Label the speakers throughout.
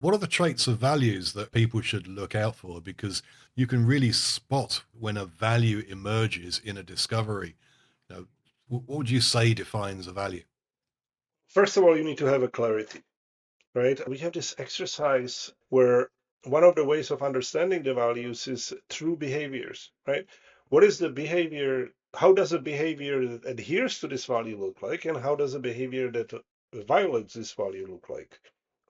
Speaker 1: What are the traits of values that people should look out for? Because you can really spot when a value emerges in a discovery. You know, what would you say defines a value?
Speaker 2: First of all, you need to have a clarity, right? We have this exercise where one of the ways of understanding the values is through behaviors, right? What is the behavior? How does a behavior that adheres to this value look like? And how does a behavior that violates this value look like,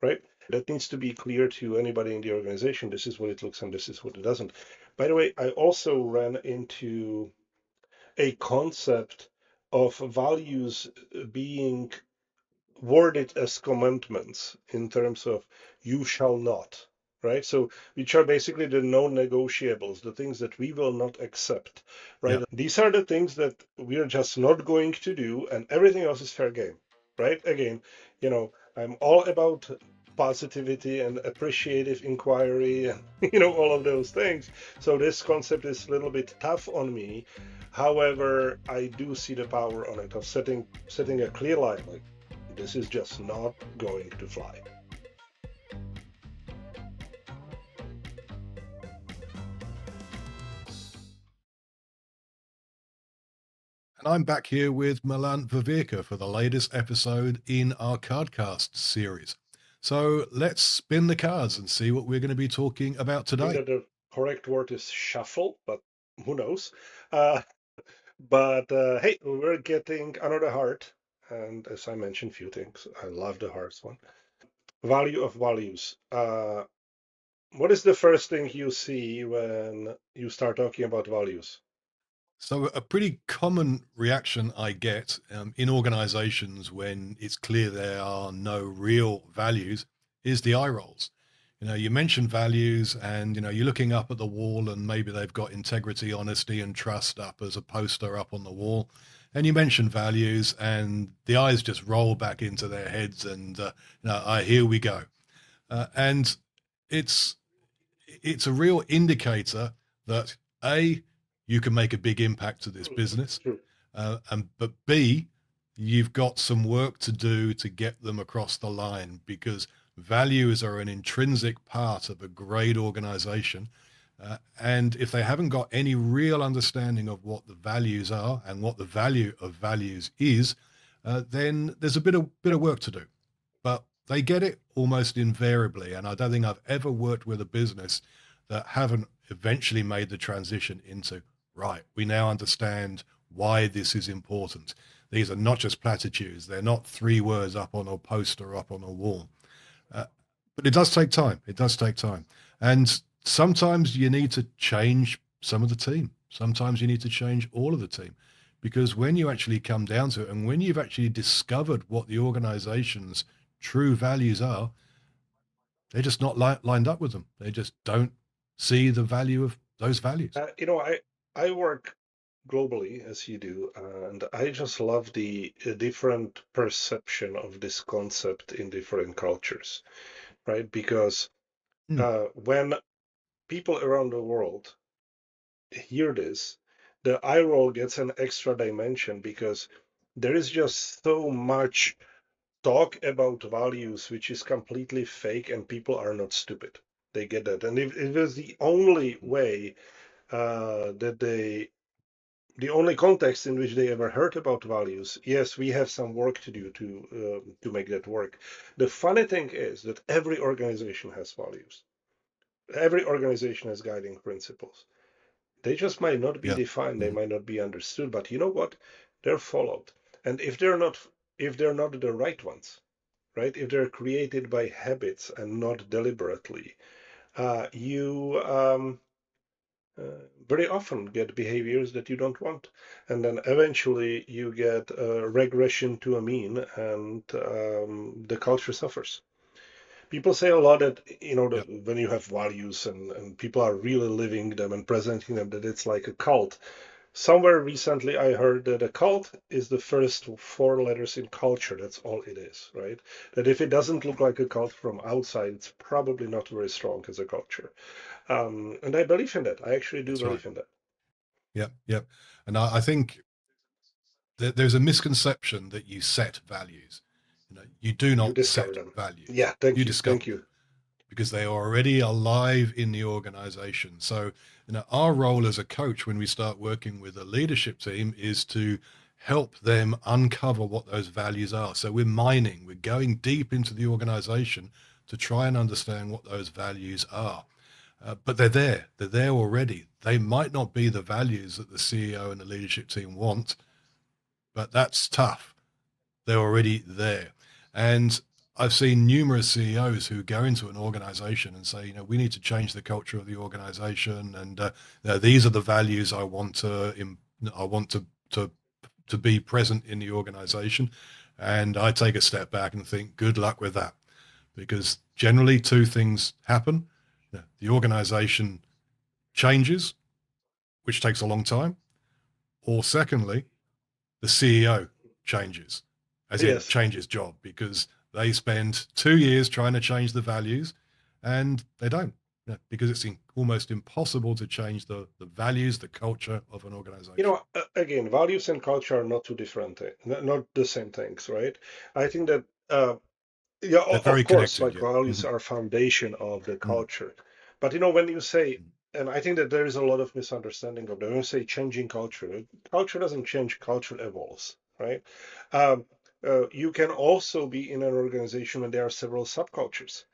Speaker 2: right? That needs to be clear to anybody in the organization. This is what it looks and this is what it doesn't. By the way, I also ran into a concept of values being worded as commandments in terms of you shall not, right? So, which are basically the non-negotiables, the things that we will not accept, right?
Speaker 1: Yeah.
Speaker 2: These are the things that we're just not going to do, and everything else is fair game, right? Again, I'm all about positivity and appreciative inquiry and all of those things. So this concept is a little bit tough on me. However, I do see the power on it of setting a clear line, like this is just not going to fly.
Speaker 1: And I'm back here with Milan Viveka for the latest episode in our Cardcast series. So let's spin the cards and see what we're going to be talking about
Speaker 2: I think
Speaker 1: today.
Speaker 2: that the correct word is shuffle, but who knows? Uh, but hey, we're getting another heart. And as I mentioned, few things. I love the hearts one. Value of values. What is the first thing you see when you start talking about values?
Speaker 1: So, a pretty common reaction I get in organizations when it's clear there are no real values is the eye rolls. You mentioned values, and you're looking up at the wall, and maybe they've got integrity, honesty, and trust up as a poster up on the wall. And you mention values, and the eyes just roll back into their heads, and here we go. And it's it's a real indicator that A, you can make a big impact to this
Speaker 2: True,
Speaker 1: business,
Speaker 2: true.
Speaker 1: and but B, you've got some work to do to get them across the line, because values are an intrinsic part of a great organization. And if they haven't got any real understanding of what the values are and what the value of values is, then there's a bit of work to do. But they get it almost invariably. And I don't think I've ever worked with a business that haven't eventually made the transition into, right, we now understand why this is important. These are not just platitudes. They're not three words up on a poster up on a wall. Uh, but it does take time. It does take time. And sometimes you need to change some of the team. Sometimes you need to change all of the team. Because when you actually come down to it, and when you've actually discovered what the organization's true values are, they're just not lined up with them. They just don't see the value of those values.
Speaker 2: I work globally as you do, and I just love the different perception of this concept in different cultures, right? Because
Speaker 1: Mm,
Speaker 2: when people around the world hear this, the eye roll gets an extra dimension because there is just so much talk about values which is completely fake, and people are not stupid. They get that. And if it was the only way that the only context in which they ever heard about values, yes, we have some work to do to make that work. The funny thing is that every organization has values. Every organization has guiding principles. They just might not be
Speaker 1: yeah.
Speaker 2: defined, they
Speaker 1: Mhm.
Speaker 2: might not be understood, but you know what? They're followed. And if they're not the right ones, right? If they're created by habits and not deliberately, you very often get behaviors that you don't want. And then eventually you get a regression to a mean, and the culture suffers. People say a lot that,
Speaker 1: Yeah.
Speaker 2: that when you have values and people are really living them and presenting them, that it's like a cult. Somewhere recently, I heard that a cult is the first four letters in culture. That's all it is, right? That if it doesn't look like a cult from outside, it's probably not very strong as a culture. And I believe in that. I actually do
Speaker 1: That's right.
Speaker 2: believe in that.
Speaker 1: Yeah. Yeah. And I think there's a misconception that you set values. You do
Speaker 2: You
Speaker 1: not
Speaker 2: discover
Speaker 1: set
Speaker 2: them.
Speaker 1: values.
Speaker 2: Yeah,
Speaker 1: You
Speaker 2: thank you.
Speaker 1: discover
Speaker 2: Thank you.
Speaker 1: them. because they are already alive in the organization. So, our role as a coach when we start working with a leadership team is to help them uncover what those values are. So we're mining, we're going deep into the organization to try and understand what those values are. But they're there already. They might not be the values that the CEO and the leadership team want, but that's tough. They're already there. And I've seen numerous CEOs who go into an organization and say, we need to change the culture of the organization, and these are the values I want to be present in the organization. And I take a step back and think, good luck with that, because generally two things happen. The organization changes, which takes a long time, or secondly, the CEO changes, as in
Speaker 2: Yes.
Speaker 1: changes job, because they spend 2 years trying to change the values and they don't, because it's almost impossible to change the values, the culture of an organization.
Speaker 2: Again, values and culture are not two different things, not the same things, right? I think that, yeah,
Speaker 1: They're
Speaker 2: of
Speaker 1: very
Speaker 2: course,
Speaker 1: connected.
Speaker 2: like
Speaker 1: Yeah.
Speaker 2: values
Speaker 1: Mhm.
Speaker 2: are foundation of the
Speaker 1: Mm.
Speaker 2: culture. But when you say,
Speaker 1: Mm.
Speaker 2: and I think that there is a lot of misunderstanding of that. When you say changing culture, culture doesn't change, culture evolves, right? Um, you can also be in an organization when there are several subcultures,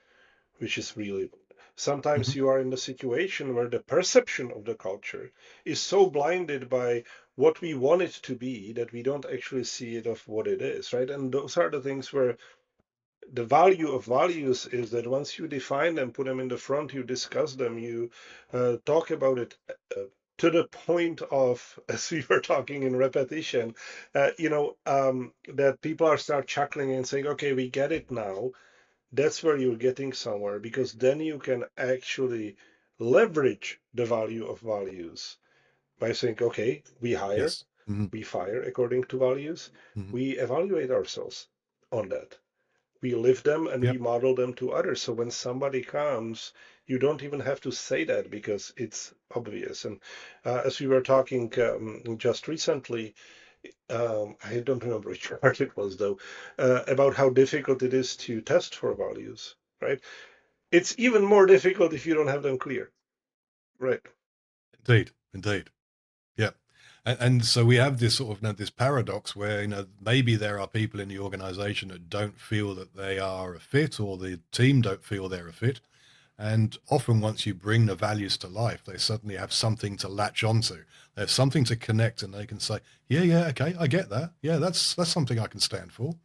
Speaker 2: which is really sometimes
Speaker 1: Mhm.
Speaker 2: you are in the situation where the perception of the culture is so blinded by what we want it to be that we don't actually see it of what it is, right? And those are the things where the value of values is that once you define them, put them in the front, you discuss them, you talk about it to the point of, as we were talking in repetition, that people are start chuckling and saying, okay, we get it now. That's where you're getting somewhere, because then you can actually leverage the value of values by saying, okay, we hire,
Speaker 1: Yes. Mhm.
Speaker 2: we fire according to values,
Speaker 1: Mhm.
Speaker 2: we evaluate ourselves on that. We live them and we
Speaker 1: Yep.
Speaker 2: model them to others. So when somebody comes, you don't even have to say that because it's obvious. And as we were talking just recently, I don't remember which part it was though, about how difficult it is to test for values, right? It's even more difficult if you don't have them clear, right?
Speaker 1: Indeed. Indeed. Yeah. And so we have this sort of this paradox where maybe there are people in the organization that don't feel that they are a fit, or the team don't feel they're a fit. And often, once you bring the values to life, they suddenly have something to latch onto. They have something to connect, and they can say, "Yeah, yeah, okay, I get that. Yeah, that's something I can stand for."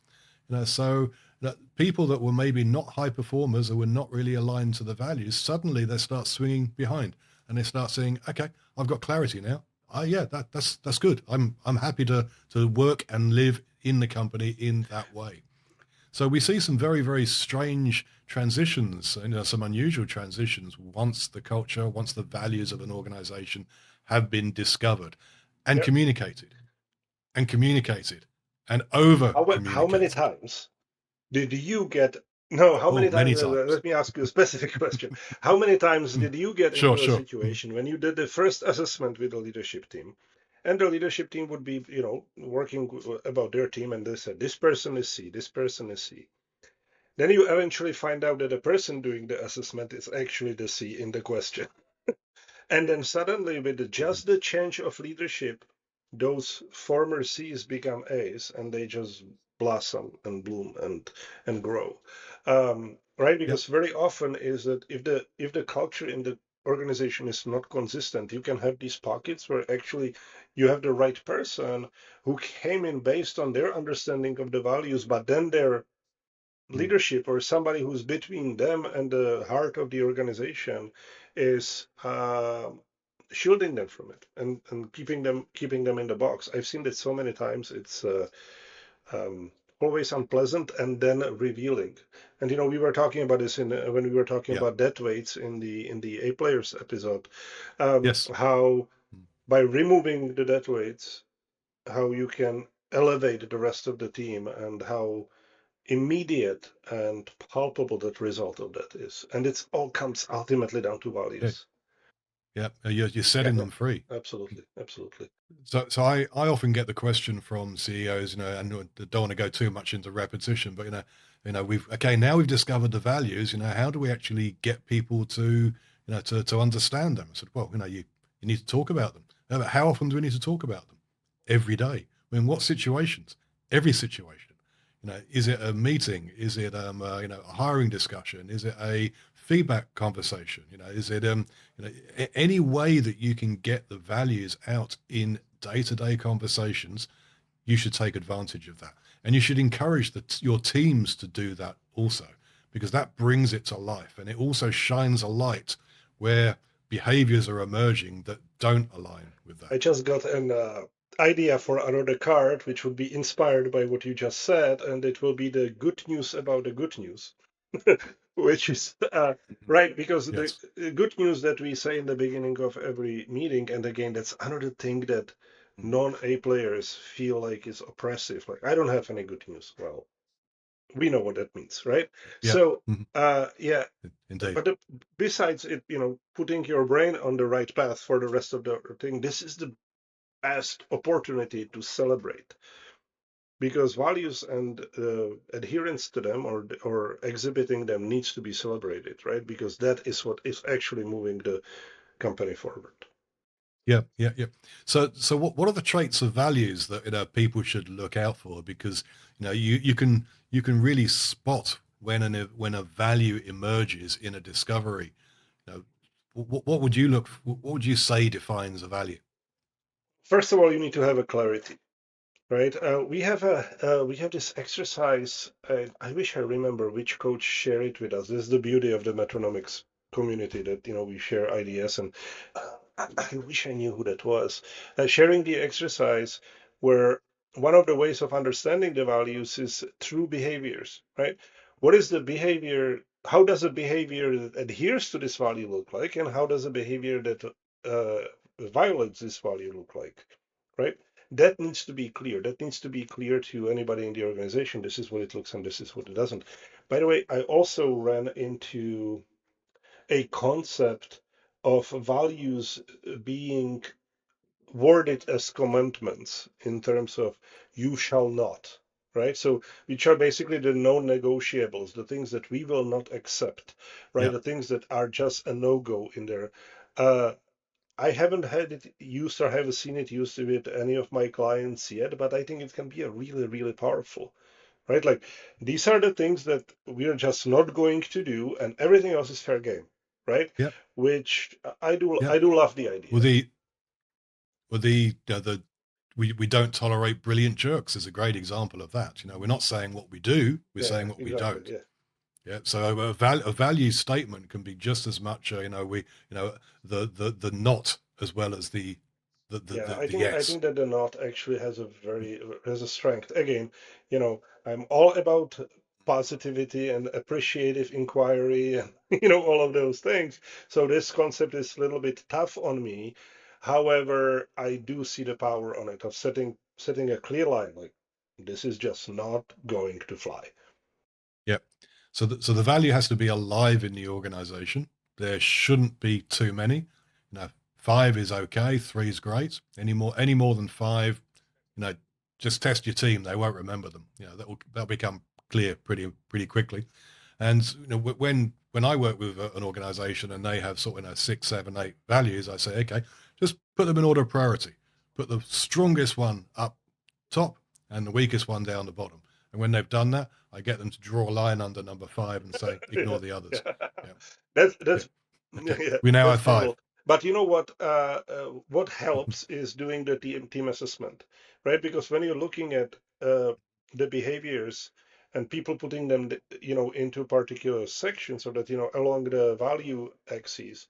Speaker 1: So that people that were maybe not high performers or were not really aligned to the values, suddenly they start swinging behind, and they start saying, "Okay, I've got clarity now. Yeah, that's good. I'm happy to work and live in the company in that way." So we see some very, very strange transitions, some unusual transitions once the values of an organization have been discovered and
Speaker 2: Yeah.
Speaker 1: communicated and communicated and over
Speaker 2: How many
Speaker 1: communicated.
Speaker 2: times did you get? No, how
Speaker 1: Oh,
Speaker 2: many
Speaker 1: many
Speaker 2: times?
Speaker 1: times.
Speaker 2: Let me ask you a specific question. How many times
Speaker 1: Mm.
Speaker 2: did you get
Speaker 1: Sure,
Speaker 2: into a
Speaker 1: sure. Mhm.
Speaker 2: situation when you did the first assessment with the leadership team, and the leadership team would be, working about their team, and they said, this person is C, this person is C. Then you eventually find out that the person doing the assessment is actually the C in the question. And then suddenly, with
Speaker 1: Mhm.
Speaker 2: just the change of leadership, those former C's become A's, and they just blossom and bloom and grow, right?
Speaker 1: Yep.
Speaker 2: Because very often is that if the culture in the organization is not consistent, you can have these pockets where actually you have the right person who came in based on their understanding of the values, but then their
Speaker 1: Mm.
Speaker 2: leadership or somebody who's between them and the heart of the organization is shielding them from it and keeping them in the box. I've seen it so many times. It's um, always unpleasant and then revealing. And we were talking about this when we were talking
Speaker 1: Yeah.
Speaker 2: about death weights in the A players episode.
Speaker 1: Yes.
Speaker 2: How
Speaker 1: Mm.
Speaker 2: by removing the death weights, how you can elevate the rest of the team, and how immediate and palpable that result of that is. And it's all comes ultimately down to
Speaker 1: Yeah.
Speaker 2: values.
Speaker 1: Yeah. You're
Speaker 2: Yeah,
Speaker 1: setting
Speaker 2: yeah,
Speaker 1: them free.
Speaker 2: absolutely, absolutely.
Speaker 1: So I often get the question from CEOs, and I don't want to go too much into repetition, but Now we've discovered the values. How do we actually get people to understand them? I said, well, you need to talk about them. How often do we need to talk about them? Every day. I mean, what situations? Every situation. Is it a meeting? Is it a hiring discussion? Is it a feedback conversation? Is it any way that you can get the values out in day-to-day conversations, you should take advantage of that. And you should encourage your teams to do that also, because that brings it to life. And it also shines a light where behaviors are emerging that don't align with
Speaker 2: I
Speaker 1: that.
Speaker 2: just got an idea for another card, which would be inspired by what you just said, and it will be the good news about the good news, which is
Speaker 1: Mhm.
Speaker 2: right, because the
Speaker 1: Yes.
Speaker 2: good news that we say in the beginning of every meeting, and again, that's another thing that
Speaker 1: Mhm.
Speaker 2: non-A players feel like is oppressive. Like, I don't have any good news. Well, we know what that means, right?
Speaker 1: Yeah.
Speaker 2: So,
Speaker 1: Mhm.
Speaker 2: yeah,
Speaker 1: Indeed.
Speaker 2: but besides it, putting your brain on the right path for the rest of the thing, this is the best opportunity to celebrate because values and adherence to them or exhibiting them needs to be celebrated, right? Because that is what is actually moving the company forward.
Speaker 1: Yeah, yeah, yeah. So what are the traits of values that people should look out for? Because you can really spot when a value emerges in a discovery. What would you what would you say defines a value?
Speaker 2: First of all, you need to have a clarity, right? We have this exercise. I wish I remember which coach shared it with us. This is the beauty of the metronomics community that we share ideas, and I wish I knew who that was. Sharing the exercise where one of the ways of understanding the values is through behaviors, right? What is the behavior? How does a behavior that adheres to this value look like, and how does a behavior that violates this value look like, right? That needs to be clear. That needs to be clear to anybody in the organization. This is what it looks and this is what it doesn't. By the way, I also ran into a concept of values being worded as commandments in terms of you shall not, right? So, which are basically the non negotiables, the things that we will not accept, right?
Speaker 1: Yeah,
Speaker 2: The things that are just a no go in there. Uh, I haven't had it used or haven't seen it used with any of my clients yet, but I think it can be a really, really powerful, right? Like these are the things that we're just not going to do, and everything else is fair game, right?
Speaker 1: yeah,
Speaker 2: Which
Speaker 1: yeah.
Speaker 2: I do love the
Speaker 1: Well,
Speaker 2: idea.
Speaker 1: the we don't tolerate brilliant jerks is a great example of that. We're not saying what we do; we're
Speaker 2: Yeah,
Speaker 1: saying what we
Speaker 2: exactly.
Speaker 1: don't.
Speaker 2: Yeah,
Speaker 1: Yeah, so a value statement can be just as much, the not as well as
Speaker 2: yeah.
Speaker 1: the
Speaker 2: I
Speaker 1: yes.
Speaker 2: think that the knot actually has a strength. Again, I'm all about positivity and appreciative inquiry and all of those things. So this concept is a little bit tough on me. However, I do see the power on it of setting a clear line, like this is just not going to fly.
Speaker 1: Yep. So the value has to be alive in the organization. There shouldn't be too many. Five is okay, three is great. Any more than five, you know, just test your team. They won't remember them. That'll become clear pretty quickly. And when I work with an organization and they have sort of 6, 7, 8 values, I say, okay, just put them in order of priority. Put the strongest one up top and the weakest one down the bottom. And when they've done that, I get them to draw a line under number five and say,
Speaker 2: Yeah,
Speaker 1: ignore the others.
Speaker 2: yeah.
Speaker 1: Yeah,
Speaker 2: That's
Speaker 1: yeah.
Speaker 2: that's
Speaker 1: Okay.
Speaker 2: yeah,
Speaker 1: We now
Speaker 2: that's
Speaker 1: have five.
Speaker 2: brutal. But you know what helps is doing the team assessment, right? Because when you're looking at the behaviors and people putting them, into particular sections, so that along the value axis,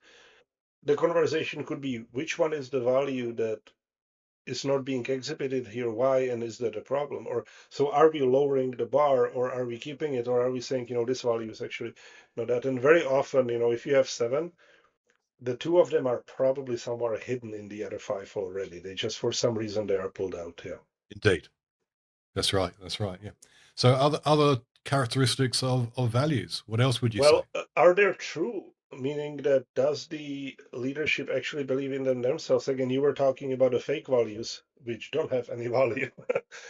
Speaker 2: the conversation could be which one is the value that is not being exhibited here, why, and is that a problem? Or so are we lowering the bar, or are we keeping it, or are we saying this value is actually not that? And very often, if you have seven, the two of them are probably somewhere hidden in the other five already. They just for some reason they are pulled out. Yeah.
Speaker 1: Indeed. That's right. That's right. Yeah. So other characteristics of values. What else would you say?
Speaker 2: Well, are they true? Meaning that does the leadership actually believe in them themselves? Again, you were talking about the fake values, which don't have any value.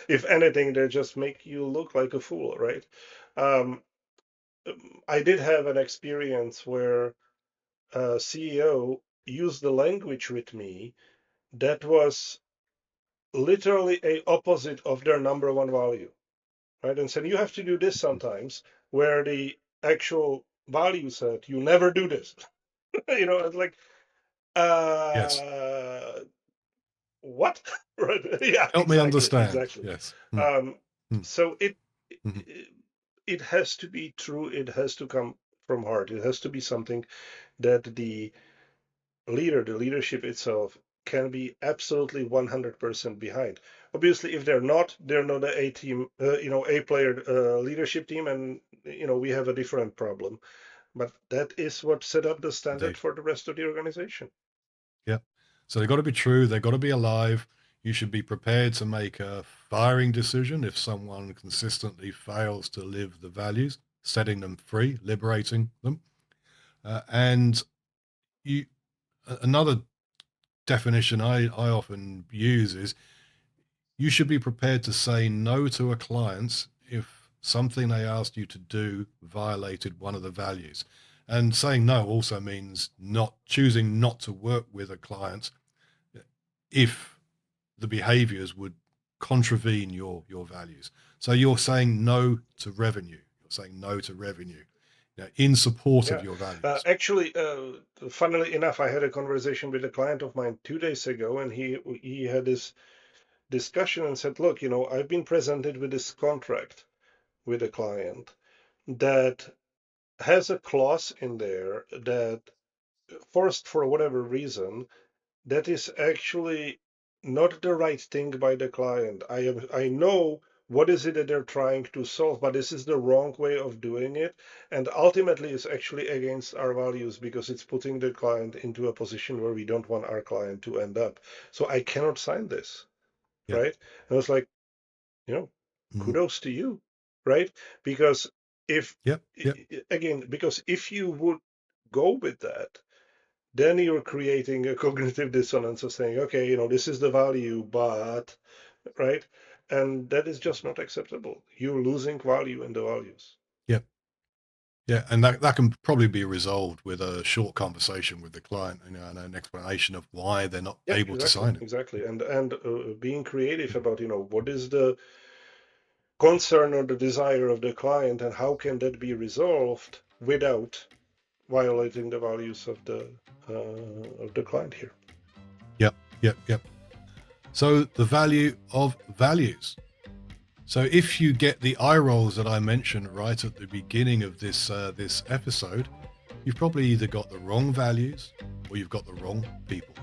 Speaker 2: If anything, they just make you look like a fool, right? Um, I did have an experience where a CEO used the language with me that was literally a opposite of their number one value, right? And said you have to do this sometimes, where the actual value said you never do this. It's like,
Speaker 1: Yes.
Speaker 2: uh, what? Right? Yeah,
Speaker 1: Help me
Speaker 2: exactly,
Speaker 1: understand.
Speaker 2: exactly.
Speaker 1: Yes.
Speaker 2: Um,
Speaker 1: Mm.
Speaker 2: so
Speaker 1: Mhm.
Speaker 2: it has to be true. It has to come from heart. It has to be something that the the leadership itself, can be absolutely 100% behind. Obviously, if they're not a team, a player leadership team, and we have a different problem. But that is what set up the standard
Speaker 1: Indeed.
Speaker 2: for the rest of the organization.
Speaker 1: Yeah. So they've got to be true. They've got to be alive. You should be prepared to make a firing decision if someone consistently fails to live the values, setting them free, liberating them. And you, another definition I often use is you should be prepared to say no to a client if something they asked you to do violated one of the values. And saying no also means not choosing not to work with a client if the behaviors would contravene your values. So you're saying no to revenue. You're saying no to revenue, in support of
Speaker 2: Yeah.
Speaker 1: your values.
Speaker 2: Actually, funnily enough, I had a conversation with a client of mine 2 days ago, and he had this discussion and said, "Look, I've been presented with this contract with a client that has a clause in there that, forced for whatever reason, that is actually not the right thing by the client. I know what is it that they're trying to solve, but this is the wrong way of doing it, and ultimately it's actually against our values because it's putting the client into a position where we don't want our client to end up. So I cannot sign this,
Speaker 1: Yeah.
Speaker 2: right?" And I was like, you know,
Speaker 1: Mhm.
Speaker 2: kudos to you, right? Because if
Speaker 1: Yep. Yep.
Speaker 2: again, because if you would go with that, then you're creating a cognitive dissonance of saying, okay, this is the value, but, right? And that is just not acceptable. You're losing value in the values.
Speaker 1: Yep. Yeah, and that can probably be resolved with a short conversation with the client, and an explanation of why they're not
Speaker 2: Yeah,
Speaker 1: able to
Speaker 2: exactly,
Speaker 1: sign it.
Speaker 2: exactly. And being creative about, what is the concern or the desire of the client, and how can that be resolved without violating the values of the client here.
Speaker 1: Yep, yep, yep. So the value of values. So if you get the eye rolls that I mentioned right at the beginning of this episode, you've probably either got the wrong values or you've got the wrong people.